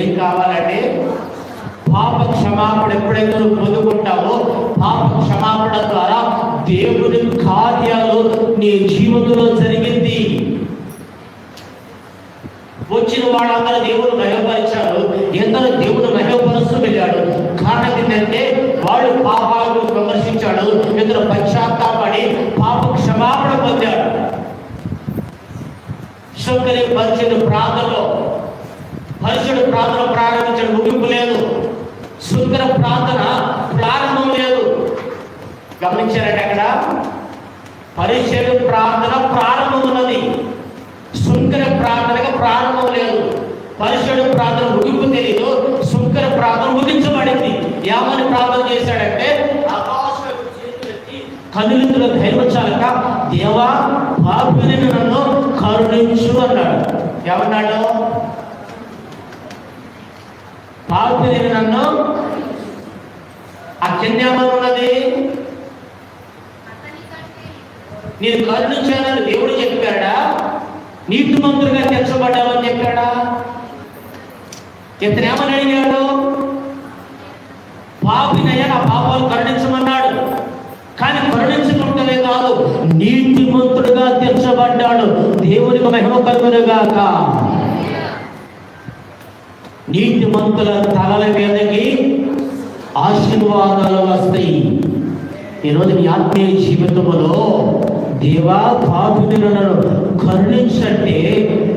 ఏం కావాలంటే పాప క్షమాపణ ఎప్పుడైతే నువ్వు పొందుకుంటావో పాప క్షమాపణ ద్వారా దేవుని కార్యాలు నీ జీవితంలో జరిగింది. వచ్చిన వాళ్ళందరూ దేవుడు మహిమపరిచాడు, ఎందరో దేవుడు మహిమపరుస్తూ వెళ్ళాడు. కారణం ఏంటంటే వాళ్ళు పాపాలను విమర్శించాడు, ఎందరో పశ్చాత్తాపడి పాప క్షమాపణ పొందాడు. శంకరి పరిచయ ప్రాంతంలో పరిచయుడు ప్రార్థన ప్రారంభించడం ముగింపు లేదు, శుంకర ప్రార్థన ప్రారంభం లేదు. గమనించారంటే అక్కడ పరిచయుడు ప్రార్థన ప్రారంభం ఉన్నది, శుంకర ప్రార్థనగా ప్రారంభం లేదు. పరిచయుడు ప్రార్థన ముగింపు తెలియదు, శుంకర ప్రార్థన ముగించబడింది. ఏమని ప్రార్థన చేశాడంటే కనులితుల ధైర్యం చాలక దేవా పాపిని నన్ను కరుణించు అన్నాడు. ఏమన్నాడు? పాపిని నన్ను. ఆ కింద ఏమన్నది? నేను కరుణించానని దేవుడు చెప్పాడా? నీతిమంతులుగా తీర్చబడ్డామని చెప్పాడా? ఇతను ఏమని అడిగాడు? పాపినయ్యా నా పాపాలు కరుణించమన్నాడు. కానీ కరుణించుకుంటమే కాదు, నీతిమంతుడుగా తీర్చబడ్డాడు. దేవునికి మహిమ కలుగునుగాక. నీతిమంతుల తలల మీదకి ఆశీర్వాదాలు వస్తాయి. ఈరోజు నీ ఆత్మీయ జీవితంలో దేవా పాపిని నన్ను కరుణించంటే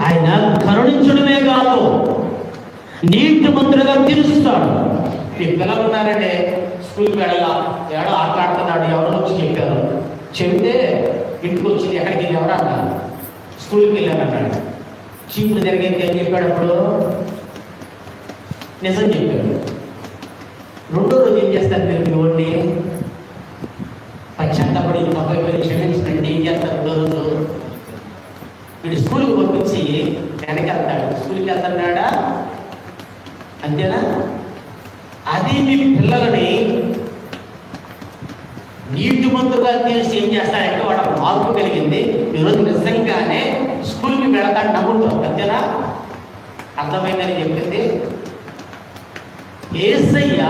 ఆయన కరుణించడమే కాదు, నీతిమంతుడుగా తీరుస్తాడు. మీ పిల్లలు ఉన్నారంటే స్కూల్కి వెళ్ళాలా, ఏడో ఆటలాడుతున్నాడు, ఎవరో వచ్చి చెప్పారు. చెబితే ఇంటికి వచ్చింది, ఎక్కడికి వెళ్ళి ఎవరు అన్నారు, స్కూల్కి వెళ్ళానన్నాడు. చీపులు జరిగింది ఏం చెప్పాడు? అప్పుడు నిజం చెప్పాడు. రెండో రోజు ఏం చేస్తారు మీరు? మీ ఓడిని పశ్చాత్తపడి 90,000 క్షమించినట్టు ఏం చేస్తారు? రెండో రోజు వీడు స్కూల్కి పంపించి వెనకెళ్తాడు. స్కూల్కి వెళ్తున్నాడా? అంతేనా? అది మీ పిల్లలని నీతిమంతులుగా తెలిసి ఏం చేస్తారంటే వాడు మార్పు కలిగింది, ఈరోజు నిజంగానే స్కూల్కి వెళతాడు నమ్ముతాం. అంతేనా? అర్థమైందని చెప్పింది. యేసయ్య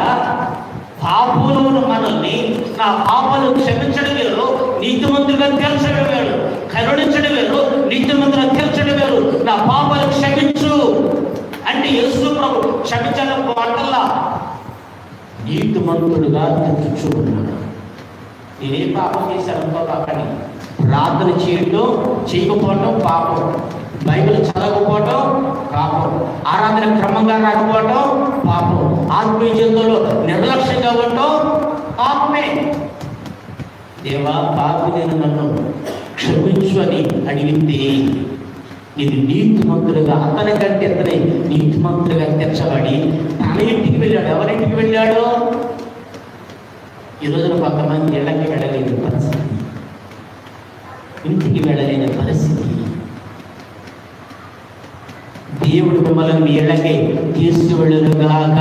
పాపులను మనల్ని నా పాపాలు క్షమించడం వేరు, నీతిమంతులుగా తీర్చడం వేరు. కరుణించడం వేరు, నీతిమంతులుగా తీర్చడం వేరు. నా పాపాలు క్షమించు అంటే యేసు ప్రభు క్షమించడం వల్ల నీతిమంతుడుగా తీర్చుకున్నాడు. నేనేం పాపం చేశాను పాపని? ప్రార్థన చేయడం చేయకపోవటం పాపం, బైబిల్ చదవకపోవటం పాపం, ఆరాధన క్రమంగా రాకపోవటం పాపం, ఆత్మీయ జీవితంలో నిర్లక్ష్యంగా ఉండటం పాపమే. దేవా పాపిని నన్ను క్షమించు అని అడిగితే ఇది నీతిమంతులుగా, అతనికంటే ఇతనే నీతిమంతులుగా తీర్చబడి తన ఇంటికి వెళ్ళాడు. ఎవరింటికి వెళ్ళాడు? ఈ రోజున కొంతమంది ఇళ్ళకి వెళ్ళలేని పరిస్థితి, ఇంటికి వెళ్ళలేని పరిస్థితి. దేవుడు మిమ్మల్ని మీ ఇళ్ళకి తీసుకువెళ్ళుగాక.